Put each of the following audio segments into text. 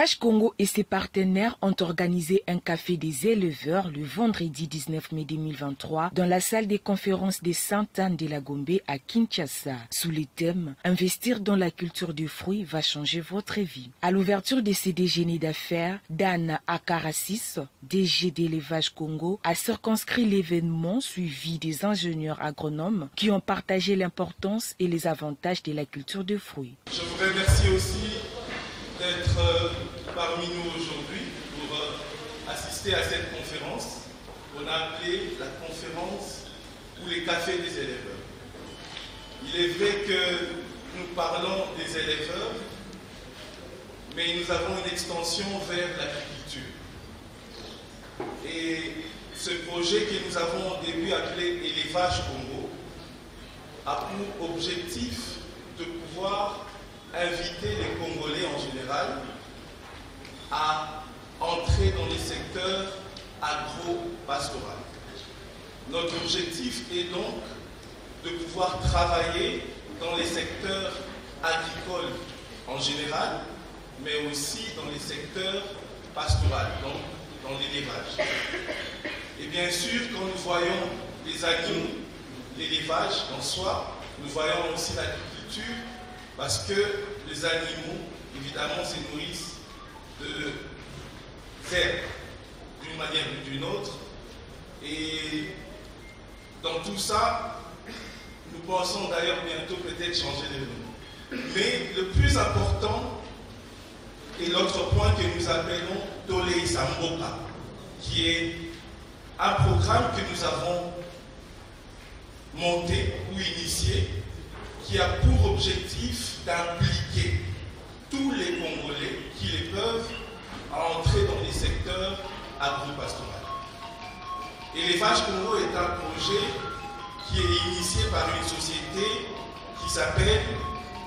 L'élevage Congo et ses partenaires ont organisé un café des éleveurs le vendredi 19 mai 2023 dans la salle des conférences des Sainte-Anne de la Gombe à Kinshasa, sous le thème « Investir dans la culture du fruit va changer votre vie ». À l'ouverture de ces déjeuners d'affaires, Dan Akarassis, DG d'élevage Congo, a circonscrit l'événement suivi des ingénieurs agronomes qui ont partagé l'importance et les avantages de la culture de fruits. Je vous remercie aussi d'être parmi nous aujourd'hui pour assister à cette conférence qu'on a appelée la conférence ou les cafés des éleveurs. Il est vrai que nous parlons des éleveurs, mais nous avons une extension vers l'agriculture. Et ce projet que nous avons au début appelé Élevage Congo a pour objectif de pouvoir inviter les Congolais en général à entrer dans les secteurs agro-pastoraux. Notre objectif est donc de pouvoir travailler dans les secteurs agricoles en général, mais aussi dans les secteurs pastoraux, donc dans l'élevage. Et bien sûr, quand nous voyons les animaux, l'élevage en soi, nous voyons aussi l'agriculture, parce que les animaux, évidemment, se nourrissent de herbes d'une manière ou d'une autre. Et dans tout ça, nous pensons d'ailleurs bientôt peut-être changer de nom. Mais le plus important est l'autre point que nous appelons Tolei Samboka, qui est un programme que nous avons monté ou initié, qui a pour objectif d'impliquer tous les Congolais qui les peuvent à entrer dans les secteurs agro-pastoraux. Élevage Congo est un projet qui est initié par une société qui s'appelle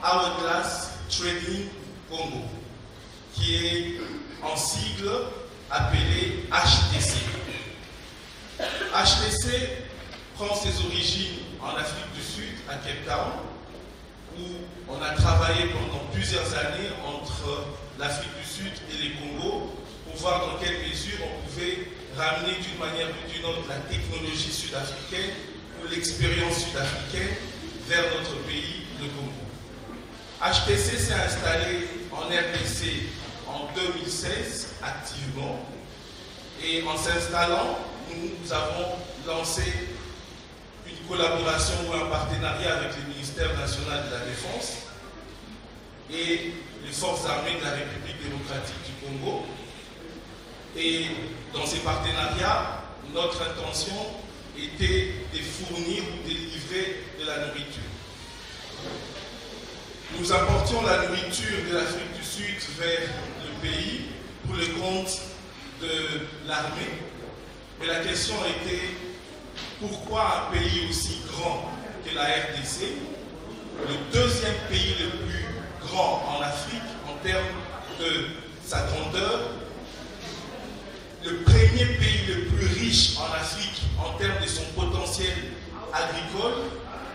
Hourglass Trading Congo, qui est en sigle appelé HTC. HTC prend ses origines en Afrique du Sud, à Cape Town, où on a travaillé pendant plusieurs années entre l'Afrique du Sud et les Congo pour voir dans quelle mesure on pouvait ramener d'une manière ou d'une autre la technologie sud-africaine ou l'expérience sud-africaine vers notre pays, le Congo. HTC s'est installé en RDC en 2016 activement, et en s'installant, nous avons lancé une collaboration ou un partenariat avec le ministère national de la Défense et les forces armées de la République démocratique du Congo. Et dans ces partenariats, notre intention était de fournir ou de livrer de la nourriture. Nous apportions la nourriture de l'Afrique du Sud vers le pays pour le compte de l'armée. Mais la question était: pourquoi un pays aussi grand que la RDC, le deuxième pays le plus grand en Afrique en termes de sa grandeur, le premier pays le plus riche en Afrique en termes de son potentiel agricole,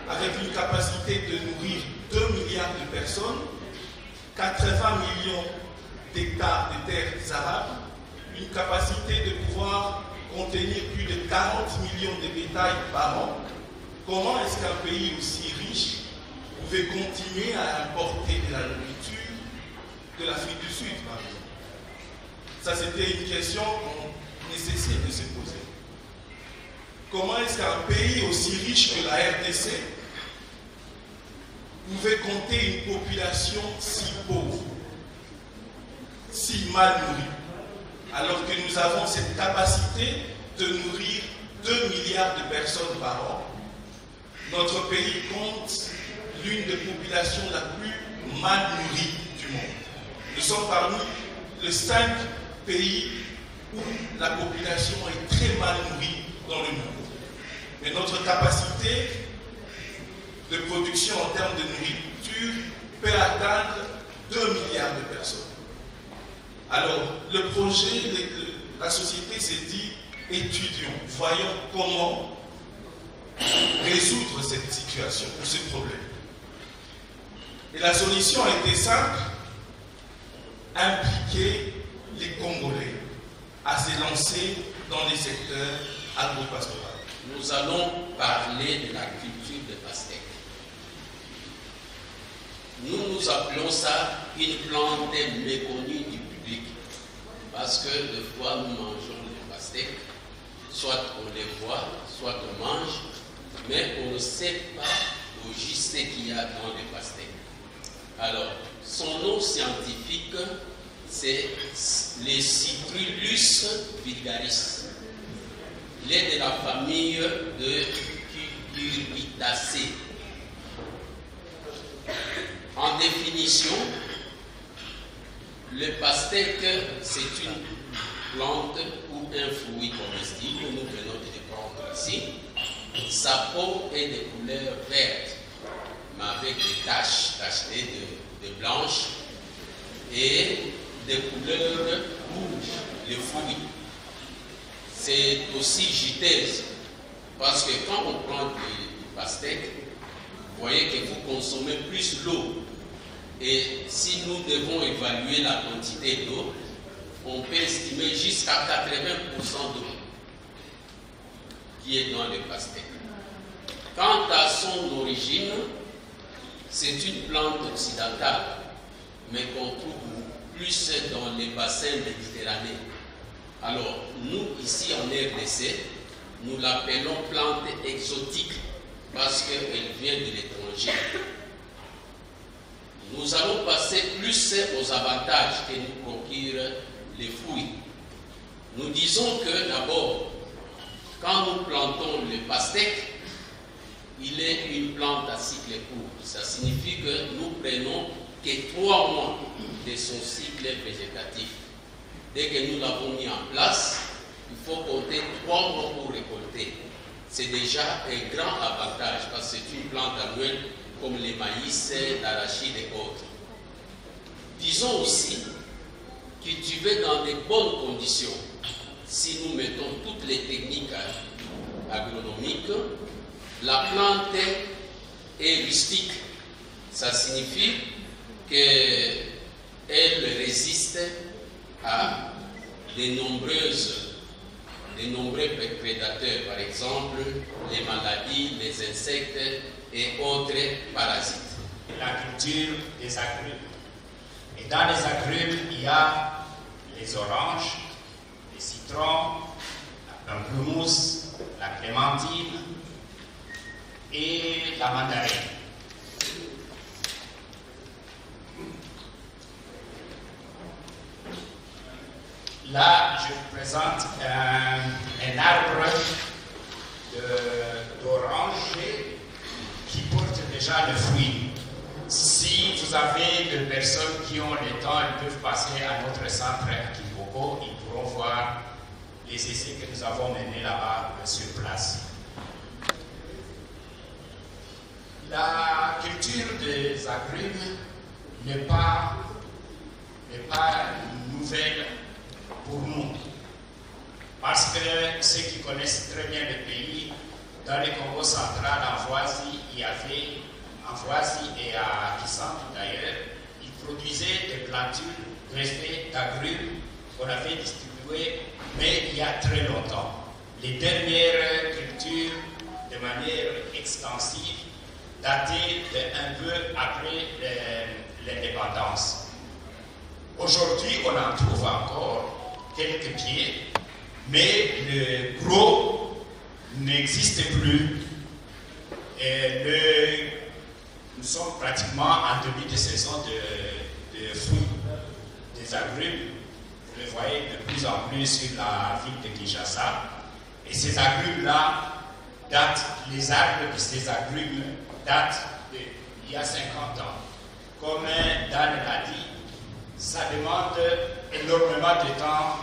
avec une capacité de nourrir 2 milliards de personnes, 80 millions d'hectares de terres arables, une capacité de pouvoir contenir plus de 40 millions de bétail par an. Comment est-ce qu'un pays aussi riche pouvait continuer à importer de la nourriture de l'Afrique du Sud, par exemple? Ça, c'était une question qu'on nécessite de se poser. Comment est-ce qu'un pays aussi riche que la RDC pouvait compter une population si pauvre, si mal nourrie, alors que nous avons cette capacité de nourrir 2 milliards de personnes par an? Notre pays compte l'une des populations la plus mal nourrie du monde. Nous sommes parmi les 5 pays où la population est très mal nourrie dans le monde. Mais notre capacité de production en termes de nourriture peut atteindre 2 milliards de personnes. Alors, le projet, la société s'est dit: étudions, voyons comment résoudre cette situation ou ce problème. Et la solution a été simple: impliquer les Congolais à se lancer dans les secteurs agro-pastoraux? Nous allons parler de la culture de pastèque. Nous appelons ça une plante méconnue du public. Parce que des fois, nous mangeons les pastèques, soit on les voit, soit on mange, mais on ne sait pas au juste ce qu'il y a dans les pastèques. Alors, son nom scientifique, c'est les Citrullus vulgaris. Il est de la famille de Cucurbitacées. En définition, le pastèque, c'est une plante ou un fruit comestible, nous venons de le prendre ici. Sa peau est de couleur verte, mais avec des taches tachetées de blanche et de couleur rouge, le fruit. C'est aussi juteuse, parce que quand on prend du pastèque, vous voyez que vous consommez plus l'eau. Et si nous devons évaluer la quantité d'eau, on peut estimer jusqu'à 80% d'eau qui est dans le pastèque. Quant à son origine, c'est une plante occidentale, mais qu'on trouve plus dans les bassins méditerranéens. Alors, nous, ici en RDC, nous l'appelons plante exotique parce qu'elle vient de l'étranger. Nous allons passer plus aux avantages que nous procurent les fruits. Nous disons que d'abord, quand nous plantons le pastèque, il est une plante à cycle court. Ça signifie que nous prenons que 3 mois de son cycle végétatif. Dès que nous l'avons mis en place, il faut compter 3 mois pour récolter. C'est déjà un grand avantage parce que c'est une plante annuelle comme les maïs, l'arachide et autres. Disons aussi, cultiver dans de bonnes conditions. Si nous mettons toutes les techniques agronomiques, la plante est rustique. Ça signifie qu'elle résiste à de nombreux prédateurs, par exemple les maladies, les insectes et autres parasites. La culture des agrumes. Et dans les agrumes, il y a les oranges, les citrons, la pamplemousse, la clémentine et la mandarine. Là, je vous présente un arbre d'orange qui porte déjà le fruit. Si vous avez des personnes qui ont le temps, elles peuvent passer à notre centre à Kimboko, ils pourront voir les essais que nous avons menés là-bas sur place. La culture des agrumes n'est pas nouvelle pour nous. Parce que ceux qui connaissent très bien le pays, dans le Congo central, en Voisie, il y avait, en Voisie et à Kisantu d'ailleurs, ils produisaient des plantures greffées d'agrumes qu'on avait distribuées, mais il y a très longtemps. Les dernières cultures, de manière extensive, dataient un peu après l'indépendance. Aujourd'hui, on en trouve encore quelques pieds, mais le gros n'existe plus. Nous sommes pratiquement en début de saison de fruits, des agrumes. Vous le voyez de plus en plus sur la ville de Kinshasa. Et ces agrumes-là datent, les arbres de ces agrumes datent d'il y a 50 ans. Comme Dan l'a dit, ça demande énormément de temps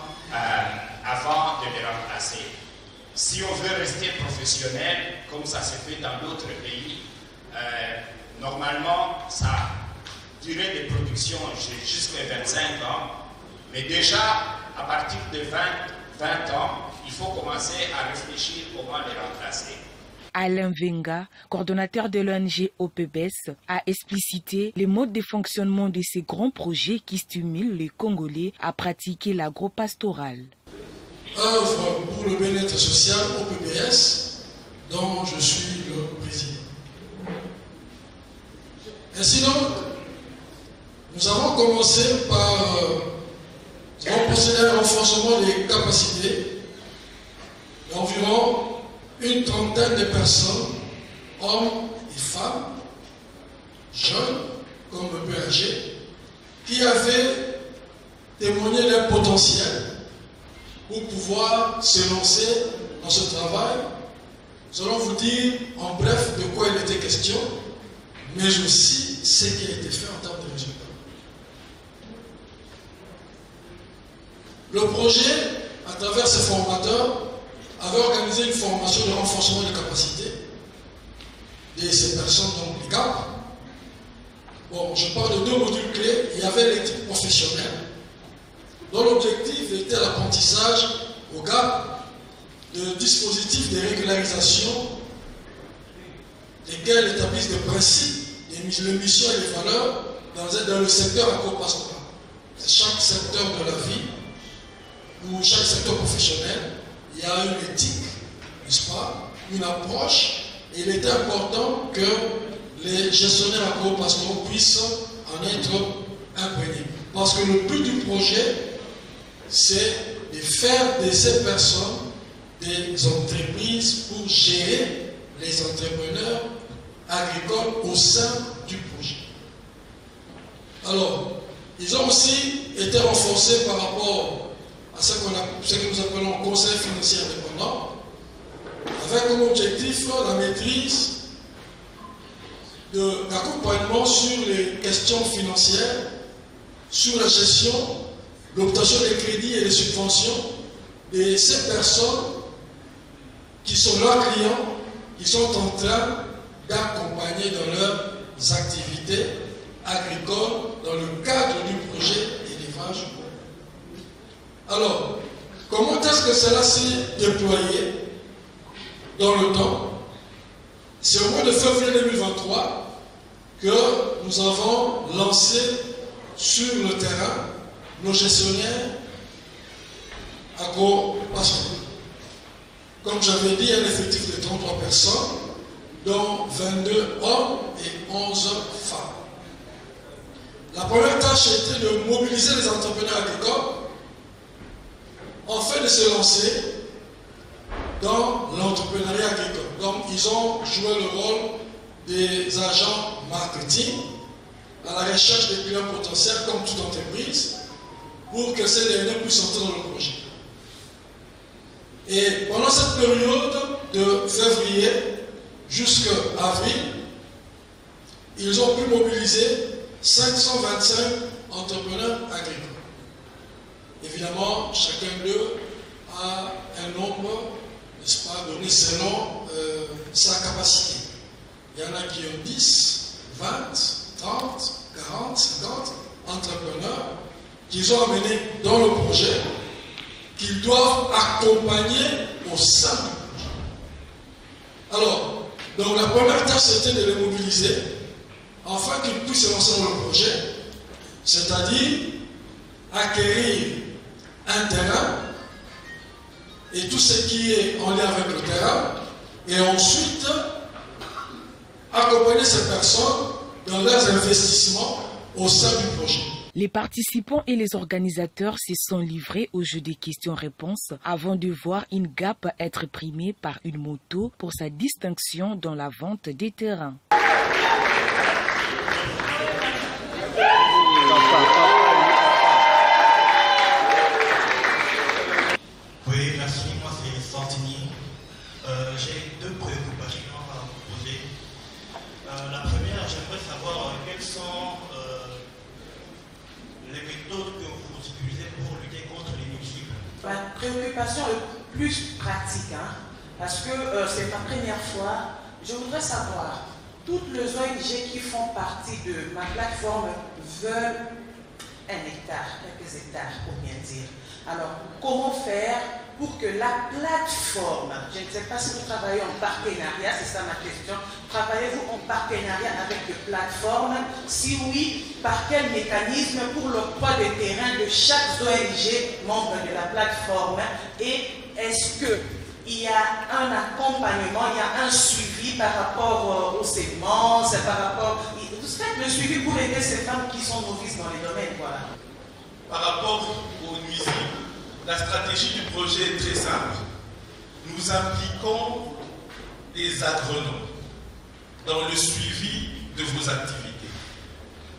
avant de les remplacer. Si on veut rester professionnel, comme ça se fait dans d'autres pays, normalement, ça durée de production jusqu'à 25 ans, mais déjà, à partir de 20 ans, il faut commencer à réfléchir comment les remplacer. Alain Venga, coordonnateur de l'ONG OPBES, a explicité les modes de fonctionnement de ces grands projets qui stimulent les Congolais à pratiquer l'agro-pastoral. Œuvre pour le bien-être social OPBES, dont je suis le président. Ainsi donc, nous avons commencé par procéder à un renforcement des capacités d'environ une trentaine de personnes, hommes et femmes, jeunes comme un peu âgés, qui avaient témoigné leur potentiel pour pouvoir se lancer dans ce travail. Nous allons vous dire en bref de quoi il était question, mais aussi ce qui a été fait en termes de résultats. Le projet, à travers ses formateurs, avait organisé une formation de renforcement des capacités de ces personnes, donc les GAP. Bon, je parle de deux modules clés. Il y avait l'éthique professionnelle, dont l'objectif était l'apprentissage au GAP de dispositifs de régularisation lesquels établissent des principes, les missions et les valeurs dans le secteur agro-pastoral. C'est chaque secteur de la vie ou chaque secteur professionnel, il y a une éthique, n'est-ce pas, une approche, et il était important que les gestionnaires agro-pastoraux puissent en être imprégnés. Parce que le but du projet, c'est de faire de ces personnes des entreprises pour gérer les entrepreneurs agricoles au sein du projet. Alors, ils ont aussi été renforcés par rapport à ce que nous appelons conseil financier indépendant, avec comme objectif la maîtrise d'accompagnement sur les questions financières, sur la gestion, l'obtention des crédits et des subventions de ces personnes qui sont leurs clients, qui sont en train d'accompagner dans leurs activités agricoles dans le cadre du projet élevage. Alors, comment est-ce que cela s'est déployé dans le temps? C'est au mois de février 2023 que nous avons lancé sur le terrain nos gestionnaires agro-pastoraux. Comme j'avais dit, un effectif de 33 personnes, dont 22 hommes et 11 femmes. La première tâche était de mobiliser les entrepreneurs agricoles afin de se lancer dans l'entrepreneuriat agricole. Donc, ils ont joué le rôle des agents marketing à la recherche des clients potentiels, comme toute entreprise, pour que ces derniers puissent entrer dans le projet. Et pendant cette période de février jusqu'à avril, ils ont pu mobiliser 525 entrepreneurs agricoles. Évidemment, chacun d'eux a un nombre, n'est-ce pas, donné selon sa capacité. Il y en a qui ont 10, 20, 30, 40, 50 entrepreneurs qu'ils ont amenés dans le projet, qu'ils doivent accompagner au sein du projet. Alors, donc la première tâche c'était de les mobiliser afin qu'ils puissent se lancer dans le projet, c'est-à-dire acquérir un terrain et tout ce qui est en lien avec le terrain, et ensuite accompagner ces personnes dans leurs investissements au sein du projet. Les participants et les organisateurs se sont livrés au jeu des questions-réponses avant de voir une GAP être primée par une moto pour sa distinction dans la vente des terrains. Oui, merci. Moi, c'est Santini. J'ai deux préoccupations à vous poser. La première, j'aimerais savoir quelles sont les méthodes que vous utilisez pour lutter contre les nuisibles. Ma préoccupation est plus pratique, parce que c'est ma première fois. Je voudrais savoir, toutes les ONG qui font partie de ma plateforme veulent un hectare, quelques hectares, pour bien dire. Alors, comment faire pour que la plateforme, je ne sais pas si vous travaillez en partenariat, c'est ça ma question, travaillez-vous en partenariat avec des plateformes? Si oui, par quel mécanisme pour l'octroi des terrains de chaque ONG membre de la plateforme? Et est-ce qu'il y a un accompagnement, il y a un suivi par rapport aux semences, par rapport... Vous faites le suivi pour aider ces femmes qui sont novices dans les domaines, voilà. Par rapport aux nuisibles, la stratégie du projet est très simple. Nous impliquons des agronomes dans le suivi de vos activités.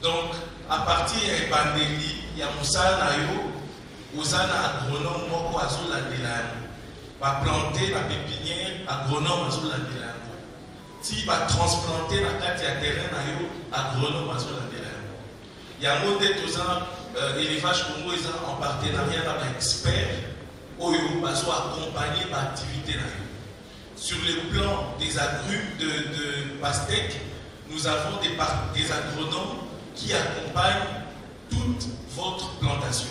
Donc, à partir de Bandeli, il y a Moussa Nayo, Ozana agronome Moko Azul Adelano. Va planter la pépinière, agronome Azul Adelano. Si va transplanter la carte à terrain Nayo, agronome Azul Adelano. Il y a un modèle élevage Congo en partenariat avec experts qui sont accompagnés par l'activité. Sur le plan des agrumes de pastèque, nous avons des agronomes qui accompagnent toute votre plantation.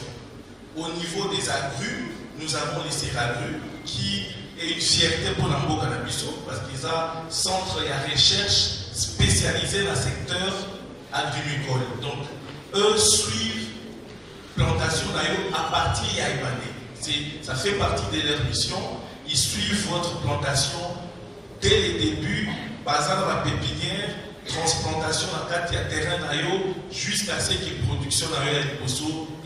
Au niveau des agrumes, nous avons les Seragrumes qui est une fierté pour l'Ambo Canabiso parce qu'ils ont un centre de recherche spécialisé dans le secteur agricole. Donc, eux suivent plantation à partir d'Aïbané. Ça fait partie de leur mission. Ils suivent votre plantation dès le début, basant dans la pépinière, transplantation dans le terrain jusqu'à ce que la production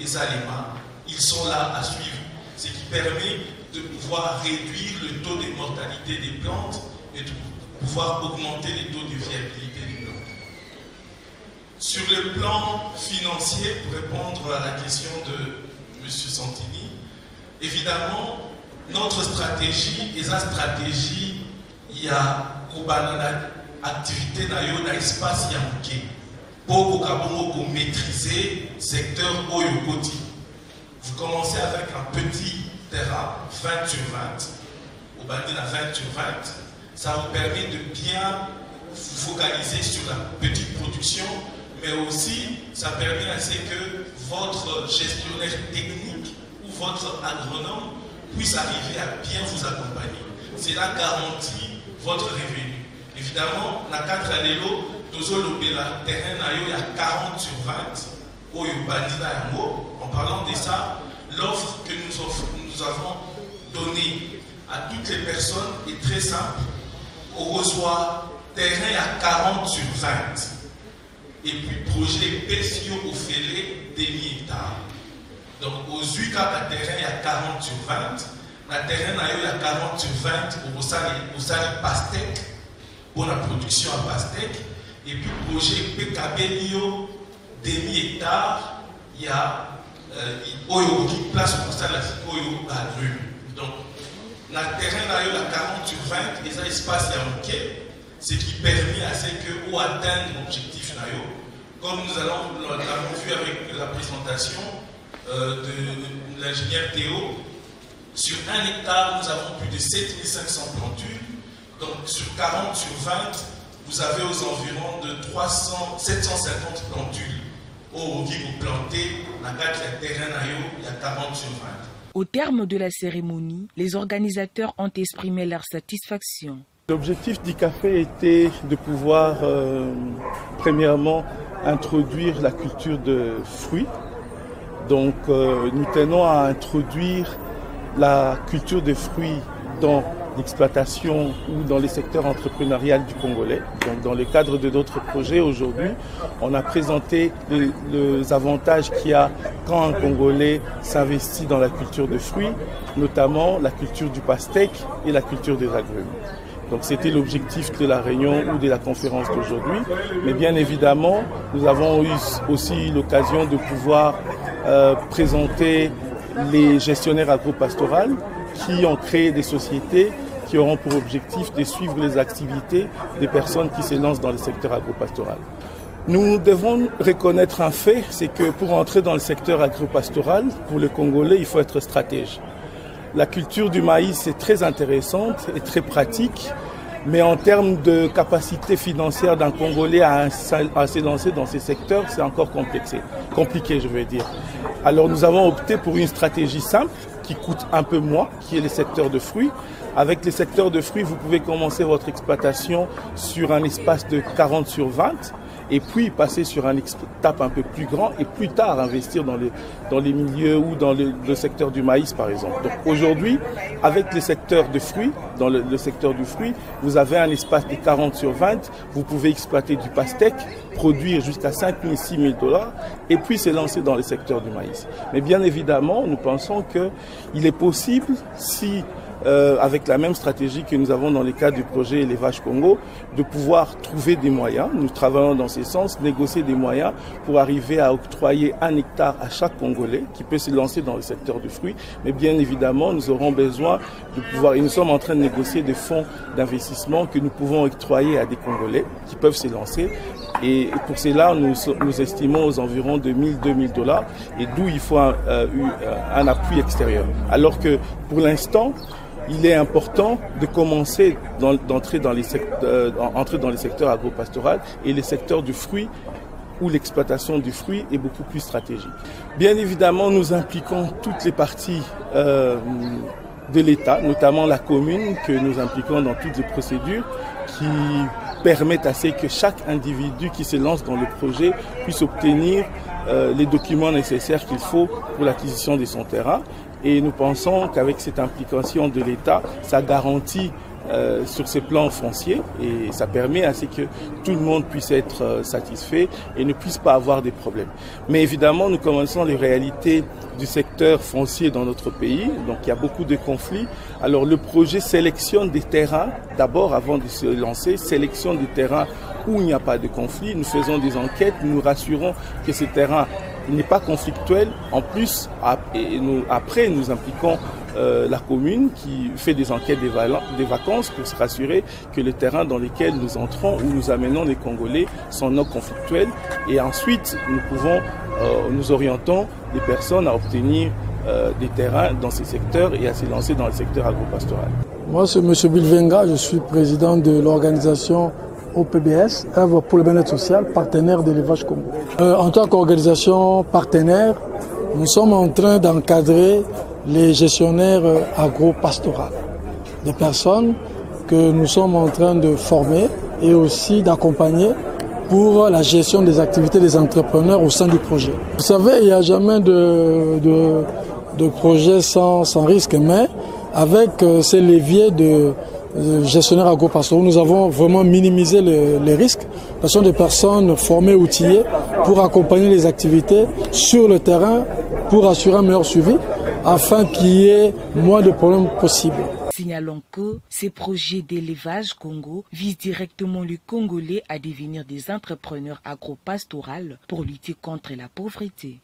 et Salima. Ils sont là à suivre. Ce qui permet de pouvoir réduire le taux de mortalité des plantes et de pouvoir augmenter les taux de viabilité des plantes. Sur le plan financier, pour répondre à la question de M. Santini, évidemment, notre stratégie, et sa stratégie, il y a une activité dans l'espace Yamouké pour maîtriser le secteur Oyokoti. Vous commencez avec un petit terrain 20 sur 20, au Bandina 20 sur 20, ça vous permet de bien vous focaliser sur la petite production, mais aussi ça permet à ce que votre gestionnaire technique ou votre agronome puisse arriver à bien vous accompagner. Cela garantit votre revenu. Évidemment, dans 4 années, le terrain il y a 40 sur 20. En parlant de ça, l'offre que nous avons donnée à toutes les personnes est très simple. On reçoit terrain à 40 sur 20. Et puis projet spéciaux au Félé demi-hectare. Donc aux 8 cas de terrain, il y a 40 sur 20. Le terrain, il y a 40 sur 20 pour le pastèque, pour la production à pastèque. Et puis projet PKB demi-hectare, il y a qui place pour ça la agrume. Donc, le terrain, il y a 40 sur 20, et ça, espace Yamouké, ce qui permet à ce qu'on atteigne l'objectif. Comme nous l'avons vu avec la présentation de l'ingénieur Théo, sur 1 hectare, nous avons plus de 7500 plantules. Donc, sur 40 sur 20, vous avez aux environs de 750 plantules. Au vous plantez, la carte terrain, il y a 40 sur 20. Au terme de la cérémonie, les organisateurs ont exprimé leur satisfaction. L'objectif du café était de pouvoir, premièrement, introduire la culture de fruits. Donc, nous tenons à introduire la culture des fruits dans l'exploitation ou dans les secteurs entrepreneuriaux du Congolais. Donc, dans le cadre de notre projet aujourd'hui, on a présenté les avantages qu'il y a quand un Congolais s'investit dans la culture de fruits, notamment la culture du pastèque et la culture des agrumes. Donc c'était l'objectif de la réunion ou de la conférence d'aujourd'hui. Mais bien évidemment, nous avons eu aussi l'occasion de pouvoir présenter les gestionnaires agro-pastoraux qui ont créé des sociétés qui auront pour objectif de suivre les activités des personnes qui se lancent dans le secteur agro-pastoral. Nous devons reconnaître un fait, c'est que pour entrer dans le secteur agro-pastoral, pour le Congolais, il faut être stratège. La culture du maïs est très intéressante et très pratique, mais en termes de capacité financière d'un Congolais à se lancer dans ces secteurs, c'est encore compliqué, je veux dire. Alors nous avons opté pour une stratégie simple, qui coûte un peu moins, qui est le secteur de fruits. Avec les secteurs de fruits, vous pouvez commencer votre exploitation sur un espace de 40 sur 20 et puis passer sur une étape un peu plus grand et plus tard investir dans les milieux ou dans le secteur du maïs par exemple. Donc aujourd'hui, avec les secteurs de fruits, dans le secteur du fruit, vous avez un espace de 40 sur 20, vous pouvez exploiter du pastèque, produire jusqu'à 5 000, 6 000 $ et puis se lancer dans le secteur du maïs. Mais bien évidemment, nous pensons qu'il est possible, si avec la même stratégie que nous avons dans le cadre du projet Élevage Congo, de pouvoir trouver des moyens. Nous travaillons dans ce sens, négocier des moyens pour arriver à octroyer 1 hectare à chaque Congolais qui peut se lancer dans le secteur du fruit. Mais bien évidemment, nous aurons besoin de pouvoir, et nous sommes en train de négocier des fonds d'investissement que nous pouvons octroyer à des Congolais qui peuvent se lancer. Et pour cela, nous estimons aux environs de 1 000, 2 000 $ et d'où il faut un appui extérieur. Alors que pour l'instant, il est important de commencer d'entrer dans les secteurs agro-pastoraux et les secteurs du fruit où l'exploitation du fruit est beaucoup plus stratégique. Bien évidemment, nous impliquons toutes les parties de l'État, notamment la commune, que nous impliquons dans toutes les procédures qui permettent à ce que chaque individu qui se lance dans le projet puisse obtenir les documents nécessaires qu'il faut pour l'acquisition de son terrain. Et nous pensons qu'avec cette implication de l'État, ça garantit sur ces plans fonciers et ça permet à ce que tout le monde puisse être satisfait et ne puisse pas avoir des problèmes. Mais évidemment, nous connaissons les réalités du secteur foncier dans notre pays, donc il y a beaucoup de conflits. Alors le projet sélectionne des terrains, d'abord avant de se lancer, sélectionne des terrains où il n'y a pas de conflit. Nous faisons des enquêtes, nous rassurons que ces terrains n'est pas conflictuel. En plus, après, nous impliquons la commune qui fait des enquêtes des vacances pour se rassurer que les terrains dans lesquels nous entrons ou nous amenons les Congolais sont non conflictuels. Et ensuite, nous orientons les personnes à obtenir des terrains dans ces secteurs et à se lancer dans le secteur agro-pastoral. Moi, c'est M. Bilvenga, je suis président de l'organisation OPBS, œuvre pour le bien-être social, partenaire d'Élevage Congo. En tant qu'organisation partenaire, nous sommes en train d'encadrer les gestionnaires agro-pastoraux, des personnes que nous sommes en train de former et aussi d'accompagner pour la gestion des activités des entrepreneurs au sein du projet. Vous savez, il n'y a jamais de projet sans risque, mais avec ces leviers de gestionnaires agro-pastoraux, nous avons vraiment minimisé les risques. Ce sont des personnes formées, outillées pour accompagner les activités sur le terrain pour assurer un meilleur suivi afin qu'il y ait moins de problèmes possibles. Signalons que ces projets d'élevage Congo visent directement les Congolais à devenir des entrepreneurs agro-pastoraux pour lutter contre la pauvreté.